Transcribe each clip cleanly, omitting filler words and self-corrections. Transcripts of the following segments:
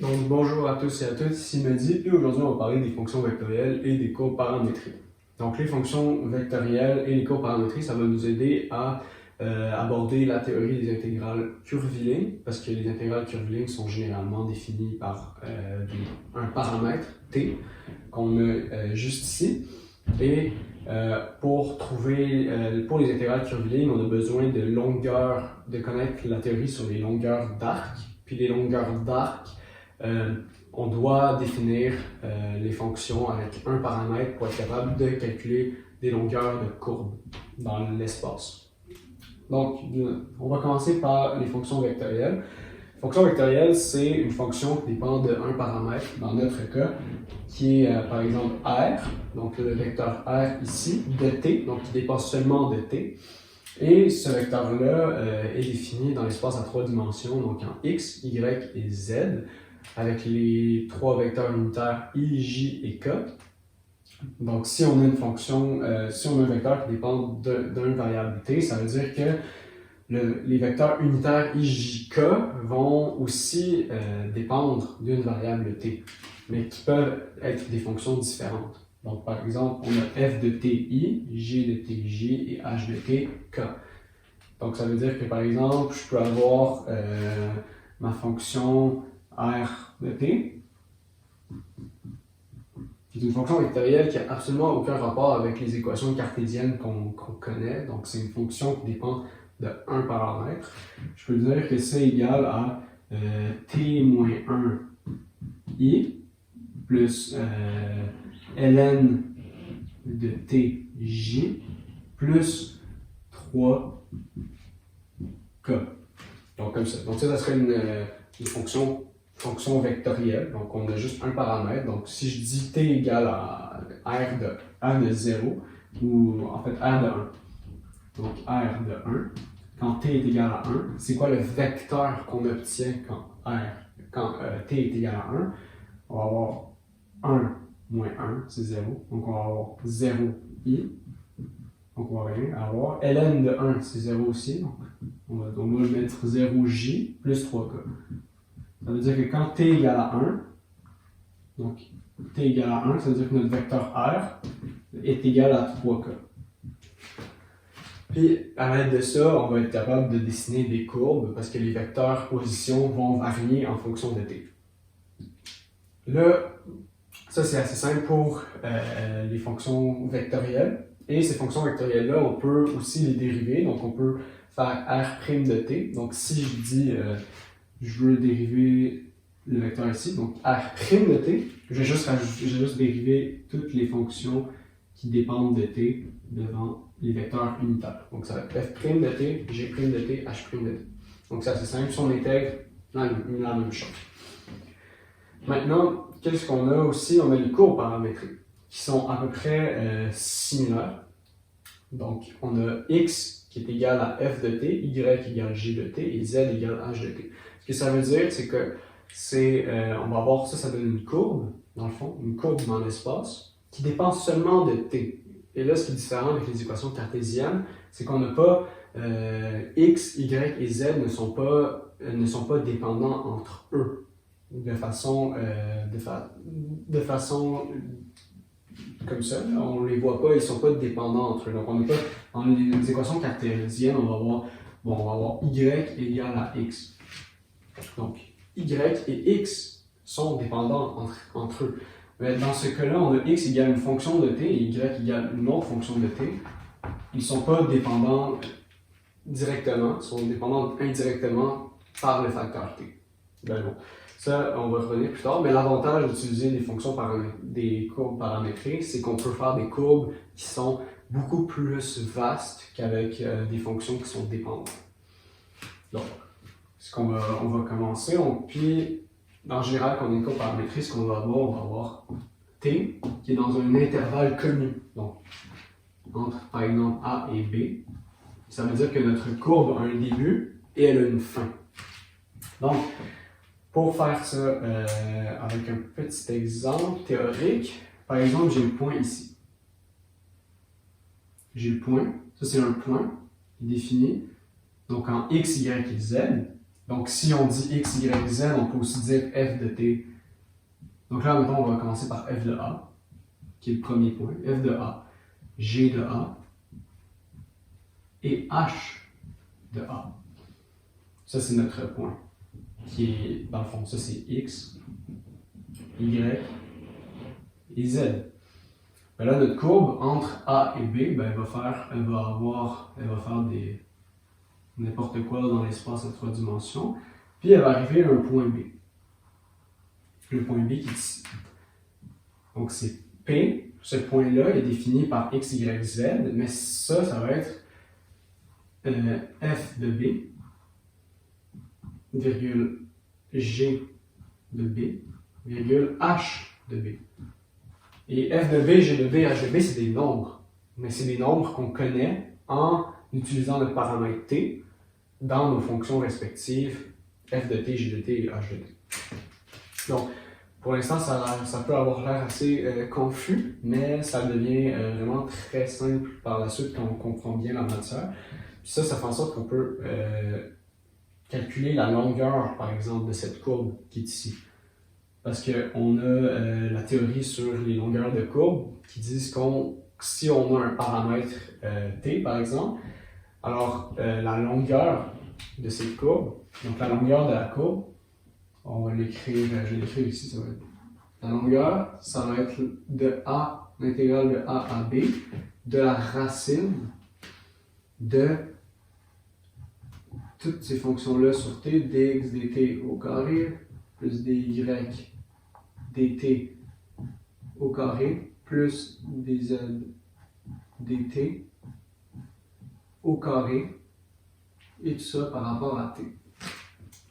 Donc bonjour à tous et à toutes, ici Mehdi, et aujourd'hui on va parler des fonctions vectorielles et des courbes paramétriques. Donc les fonctions vectorielles et les courbes paramétriques, ça va nous aider à aborder la théorie des intégrales curvilignes, parce que les intégrales curvilignes sont généralement définies par un paramètre t qu'on a juste ici. Et pour les intégrales curvilignes, on a besoin de connaître la théorie sur les longueurs d'arc. Puis les longueurs d'arc, on doit définir les fonctions avec un paramètre pour être capable de calculer des longueurs de courbe dans l'espace. Donc, on va commencer par les fonctions vectorielles. Fonction vectorielle, c'est une fonction qui dépend d'un paramètre, dans notre cas, qui est par exemple R, donc le vecteur R ici, de t, donc qui dépend seulement de t. Et ce vecteur-là est défini dans l'espace à 3 dimensions, donc en x, y et z, avec les 3 vecteurs unitaires i, j et k. Donc si on a une fonction, si on a un vecteur qui dépend d'une variable t, ça veut dire que les vecteurs unitaires i, j, k vont aussi dépendre d'une variable t, mais qui peuvent être des fonctions différentes. Donc, par exemple, on a f de ti, g de tj et h de t, k. Donc, ça veut dire que, par exemple, je peux avoir ma fonction r de t, qui est une fonction vectorielle qui n'a absolument aucun rapport avec les équations cartésiennes qu'on connaît. Donc, c'est une fonction qui dépend d'un paramètre. Je peux dire que c'est égal à t-1 i plus ln de tj plus 3k. Donc comme ça. Donc ça serait une fonction vectorielle. Donc on a juste un paramètre. Donc si je dis t égale à r de 0, ou en fait r de 1. Donc r de 1, quand t est égal à 1, c'est quoi le vecteur qu'on obtient quand t est égal à 1? On va avoir 1 moins 1, c'est 0. Donc, on va avoir 0i. Donc, on va rien avoir. ln de 1, c'est 0 aussi. Donc, on va mettre 0j plus 3k. Ça veut dire que quand t égale à 1, donc t égale à 1, ça veut dire que notre vecteur r est égal à 3k. Puis, à l'aide de ça, on va être capable de dessiner des courbes parce que les vecteurs position vont varier en fonction de t. Là, ça, c'est assez simple pour les fonctions vectorielles. Et ces fonctions vectorielles-là, on peut aussi les dériver. Donc, on peut faire r' de t. Donc, si je dis, je veux dériver le vecteur ici, donc r' de t, je vais juste dériver toutes les fonctions qui dépendent de t devant les vecteurs unitaires. Donc, ça va être f' de t, g' de t, h' de t. Donc, c'est assez simple. Si on intègre la même chose. Maintenant, qu'est-ce qu'on a aussi? On a les courbes paramétriques qui sont à peu près similaires. Donc, on a x qui est égal à f de t, y égale g de t et z égale h de t. Ce que ça veut dire, c'est que on va avoir ça donne une courbe, dans le fond, une courbe dans l'espace qui dépend seulement de t. Et là, ce qui est différent avec les équations cartésiennes, c'est qu'on n'a pas x, y et z ne sont pas dépendants entre eux. De façon comme ça, on ne les voit pas, ils ne sont pas dépendants entre eux. Donc, on n'est pas dans les équations cartésiennes, on va avoir y égale à x. Donc, y et x sont dépendants entre eux. Mais dans ce cas-là, on a x égale une fonction de t et y égale une autre fonction de t. Ils ne sont pas dépendants directement, ils sont dépendants indirectement par le facteur t. Ben bon. Ça, on va revenir plus tard, mais l'avantage d'utiliser des courbes paramétriques, c'est qu'on peut faire des courbes qui sont beaucoup plus vastes qu'avec des fonctions qui sont dépendantes. Donc, on va commencer. Puis, en général, quand on a une courbe paramétrique, ce qu'on va avoir t qui est dans un intervalle connu. Donc, entre, par exemple, A et B. Ça veut dire que notre courbe a un début et elle a une fin. Donc, pour faire ça avec un petit exemple théorique, par exemple, j'ai le point ici. Ça c'est un point défini, donc en x, y et z. Donc, si on dit x, y, z, on peut aussi dire f de t. Donc là, mettons, on va commencer par f de a, qui est le premier point. F de a, g de a et h de a. Ça, c'est notre point, qui est, dans le fond, ça c'est x, y et z. Ben là, notre courbe entre a et b, ben, elle va faire n'importe quoi dans l'espace en 3 dimensions, puis elle va arriver à un point B. Le point B qui est ici. Donc c'est P, ce point-là est défini par x, y, z, mais ça va être f de B, virgule g de B, virgule h de B. Et f de B, g de B, h de B, c'est des nombres. Mais c'est des nombres qu'on connaît en utilisant le paramètre t dans nos fonctions respectives f de t, g de t et h de t. Donc, pour l'instant, ça peut avoir l'air assez confus, mais ça devient vraiment très simple par la suite quand on comprend bien la matière. Puis ça fait en sorte qu'on peut calculer la longueur, par exemple, de cette courbe qui est ici. Parce qu'on a la théorie sur les longueurs de courbe qui disent que si on a un paramètre t, par exemple, alors la longueur de cette courbe, donc la longueur de la courbe, on va l'écrire, je vais l'écrire ici, ça va être. La longueur, ça va être de a, l'intégrale de a à b, de la racine de toutes ces fonctions-là sur t, dx, dt au carré, plus dy, dt au carré, plus dz, dt au carré, et tout ça par rapport à t.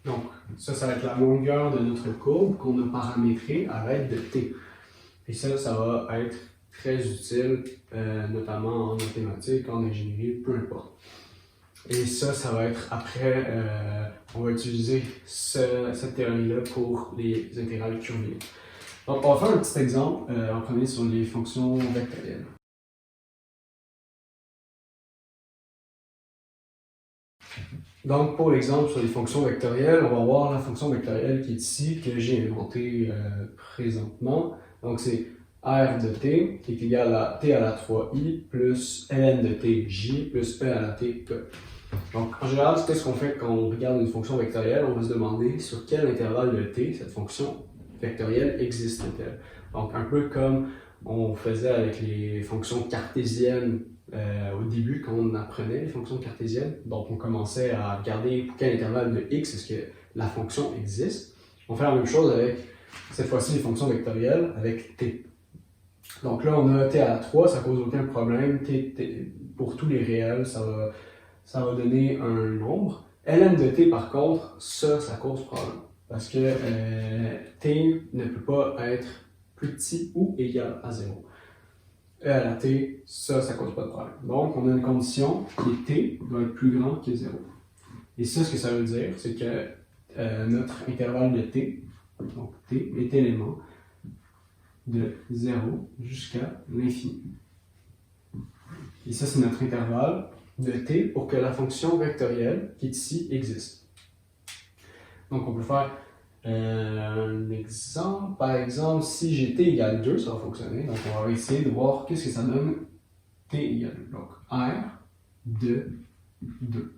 Donc, ça va être la longueur de notre courbe qu'on a paramétrée à l'aide de t. Et ça va être très utile, notamment en mathématiques, en ingénierie, peu importe. Et ça va être après, on va utiliser cette théorie-là pour les intégrales curvilinéaires. Donc, on va faire un petit exemple en premier sur les fonctions vectorielles. Donc, pour l'exemple sur les fonctions vectorielles, on va voir la fonction vectorielle qui est ici, que j'ai inventée présentement. Donc, c'est r de t qui est égal à t à la 3i plus ln de t j plus e à la t k. Donc, en général, qu'est-ce qu'on fait quand on regarde une fonction vectorielle? On va se demander sur quel intervalle de t cette fonction vectorielle existe-t-elle. Donc, un peu comme on faisait avec les fonctions cartésiennes au début, quand on apprenait les fonctions cartésiennes. Donc, on commençait à regarder pour quel intervalle de x est-ce que la fonction existe. On fait la même chose avec, cette fois-ci, les fonctions vectorielles avec t. Donc là, on a t à la 3, ça cause aucun problème. Pour tous les réels, ça va donner un nombre. ln de t, par contre, ça cause problème. Parce que t ne peut pas être plus petit ou égal à 0. E à la t, ça cause pas de problème. Donc, on a une condition qui est t doit être plus grand que 0. Et ça, ce que ça veut dire, c'est que notre intervalle de t, donc t, est élément de 0 jusqu'à l'infini. Et ça, c'est notre intervalle de t pour que la fonction vectorielle qui est ici existe. Donc, on peut faire un exemple. Par exemple, si j'ai t égale 2, ça va fonctionner. Donc, on va essayer de voir qu'est-ce que ça donne t égale 2. Donc, r de 2.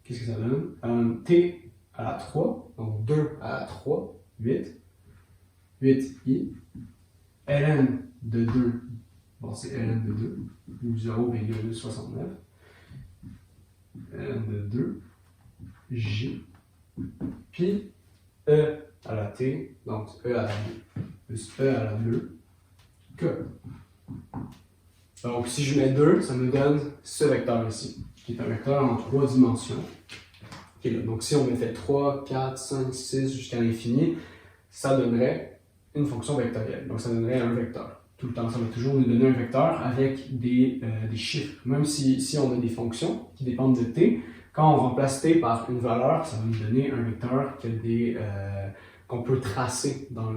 Qu'est-ce que ça donne? T à la 3, donc 2 à la 3, 8. 8i. ln de 2, bon, c'est ln de 2, ou 0,69. ln de 2, j. Puis e à la t, donc e à la 2, plus e à la 2, que. Donc si je mets 2, ça me donne ce vecteur ici, qui est un vecteur en 3 dimensions. Qui est là. Donc si on mettait 3, 4, 5, 6 jusqu'à l'infini, ça donnerait une fonction vectorielle. Donc ça donnerait un vecteur. Tout le temps, ça va toujours nous donner un vecteur avec des chiffres. Même si on a des fonctions qui dépendent de t, quand on remplace t par une valeur, ça va nous donner un vecteur qu'on peut tracer dans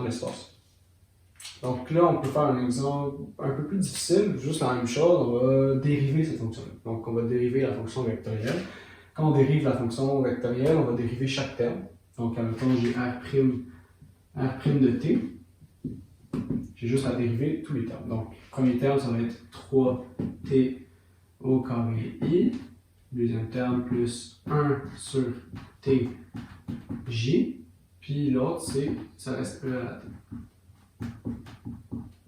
l'espace. Donc là, on peut faire un exemple un peu plus difficile, juste la même chose, on va dériver cette fonction. Donc on va dériver la fonction vectorielle. quand on dérive la fonction vectorielle, on va dériver chaque terme. Donc, admettons, j'ai R' de t. J'ai juste à dériver tous les termes. Donc, premier terme, ça va être 3t au carré i. Deuxième terme, plus 1 sur t j. Puis l'autre, ça reste e à la t.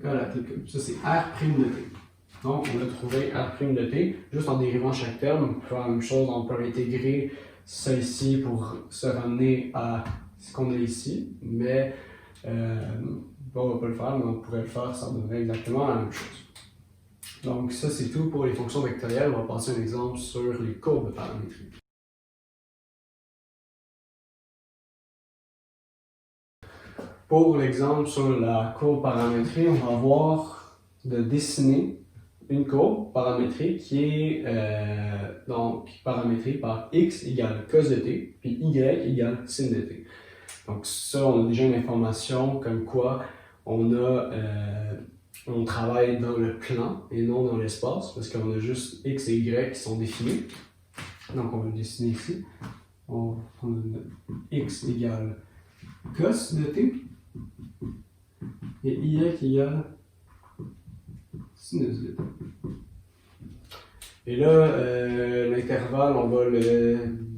E à la t. Ça, c'est R' de t. Donc, on a trouvé R' de t. Juste en dérivant chaque terme, on peut faire la même chose. On peut intégrer ça ici pour se ramener à ce qu'on a ici. Mais on ne va pas le faire, mais on pourrait le faire, ça donnerait exactement la même chose. Donc, ça, c'est tout pour les fonctions vectorielles. On va passer un exemple sur les courbes paramétriques. Pour l'exemple sur la courbe paramétrique, on va avoir de dessiner une courbe paramétrique qui est donc paramétrée par x égale cos de t, puis y égale sin de t. Donc ça, on a déjà une information comme quoi on travaille dans le plan et non dans l'espace, parce qu'on a juste x et y qui sont définis. Donc on va le dessiner ici. On a x égale cos de t et y égale sinus de t. Et là, l'intervalle,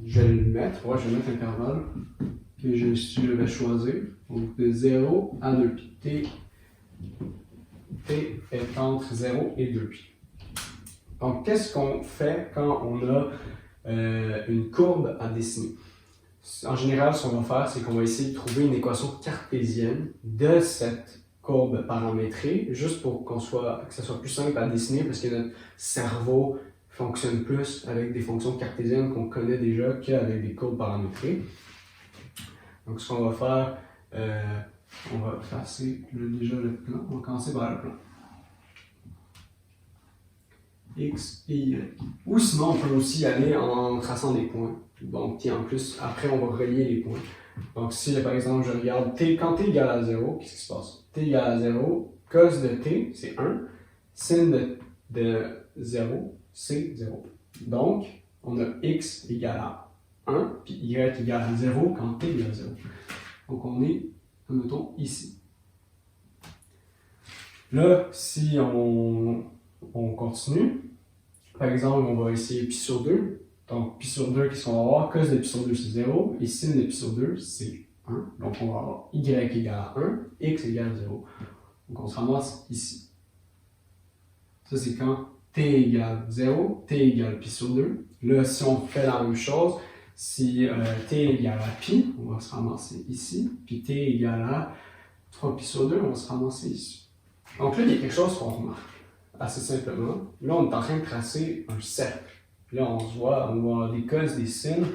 je vais le mettre. Ouais, je vais mettre l'intervalle que je vais choisir. Donc de 0 à 2π. T est entre 0 et 2π. Donc, qu'est-ce qu'on fait quand on a une courbe à dessiner? En général, ce qu'on va faire, c'est qu'on va essayer de trouver une équation cartésienne de cette courbe paramétrée, juste pour que ça soit plus simple à dessiner, parce que notre cerveau fonctionne plus avec des fonctions cartésiennes qu'on connaît déjà qu'avec des courbes paramétrées. Donc, ce qu'on va faire, on va tracer déjà le plan. On va commencer par le plan. X et Y. Ou sinon, on peut aussi aller en traçant des points. Donc, en plus, après, on va relier les points. Donc, si par exemple, je regarde t, quand t égale à 0, qu'est-ce qui se passe? T égale à 0, cos de t, c'est 1. Sin de 0, c'est 0. Donc, on a x égale à 1, puis y égale à 0 quand t égale à 0. Donc, on est, mettons, ici. Là, si on continue, par exemple, on va essayer pi sur 2. Donc, pi sur 2, qu'est-ce qu'on va avoir? Cos de pi sur 2, c'est 0. Et sin de pi sur 2, c'est 1. Donc, on va avoir y égale à 1, x égale à 0. Donc, on se ramasse ici. Ça, c'est quand t égale 0, t égale pi sur 2. Là, si on fait la même chose, si t égale à pi, on va se ramasser ici. Puis t égale à 3 pi sur 2, on va se ramasser ici. Donc là, il y a quelque chose qu'on remarque assez simplement. Là, on est en train de tracer un cercle. Là, on voit des cos, des sines,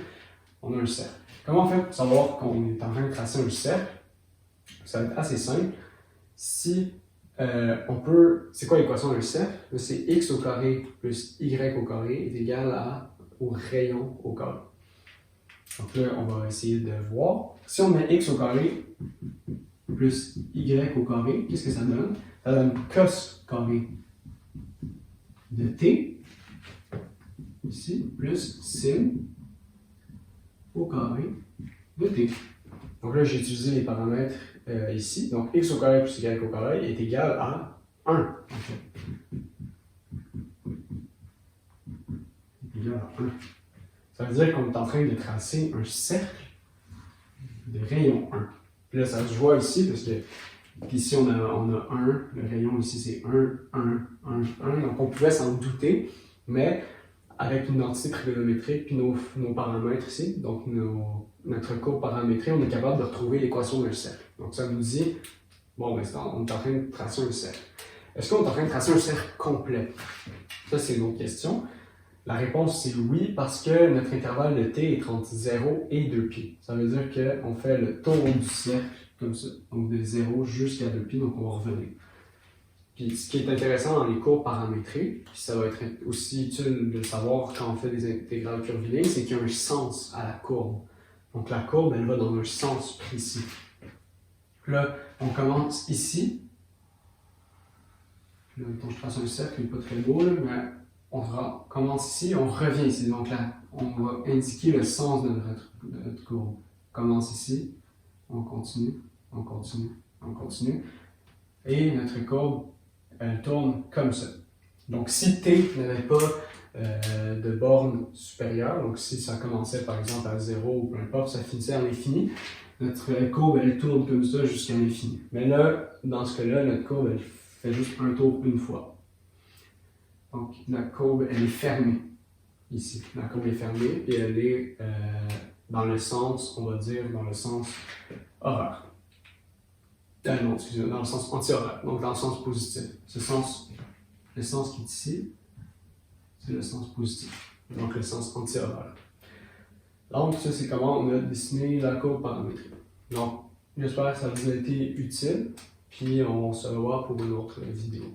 on a un cercle. Comment on fait pour savoir qu'on est en train de tracer un cercle? Ça va être assez simple. Si c'est quoi l'équation d'un cercle? C'est x au carré plus y au carré est égal au rayon au carré. Donc là, on va essayer de voir. Si on met x au carré plus y au carré, qu'est-ce que ça donne? Ça donne cos carré de t, ici, plus sin au carré de t. Donc là, j'ai utilisé les paramètres ici. Donc x au carré plus y au carré est égal à 1, en fait. Est égal à 1. Ça veut dire qu'on est en train de tracer un cercle de rayon 1. Puis là, ça se voit ici, parce que ici, on a 1, le rayon ici, c'est 1, 1, 1, 1. Donc, on pouvait s'en douter, mais avec une identité trigonométrique, puis nos paramètres ici, donc notre courbe paramétrique, on est capable de retrouver l'équation d'un cercle. Donc, ça nous dit, bon, ben, on est en train de tracer un cercle. Est-ce qu'on est en train de tracer un cercle complet? Ça, c'est une autre question. La réponse, c'est oui, parce que notre intervalle de t est entre 0 et 2π. Ça veut dire qu'on fait le tour du cercle, comme ça. Donc, de 0 jusqu'à 2π, donc on va revenir. Puis, ce qui est intéressant dans les courbes paramétriques, puis ça va être aussi utile de savoir quand on fait des intégrales curvilignées, c'est qu'il y a un sens à la courbe. Donc, la courbe, elle va dans un sens précis. Là, on commence ici. Là, je trace un cercle, il n'est pas très beau, là, mais on commence ici, on revient ici. Donc, on va indiquer le sens de notre courbe. On commence ici, on continue, on continue, on continue. Et notre courbe, elle tourne comme ça. Donc si t n'avait pas de borne supérieure, donc si ça commençait par exemple à 0 ou peu importe, ça finissait à l'infini, notre courbe elle tourne comme ça jusqu'à l'infini. Mais là, dans ce cas-là, notre courbe elle fait juste un tour une fois. Donc la courbe elle est fermée ici. La courbe est fermée et elle est dans le sens, on va dire, dans le sens horaire. Non, excusez-moi, dans le sens anti-horaire, donc dans le sens positif. Le sens qui est ici, c'est le sens positif, donc le sens anti-horaire. Donc, ça, c'est comment on a dessiné la courbe paramétrique. Donc, j'espère que ça vous a été utile, puis on se revoit pour une autre vidéo.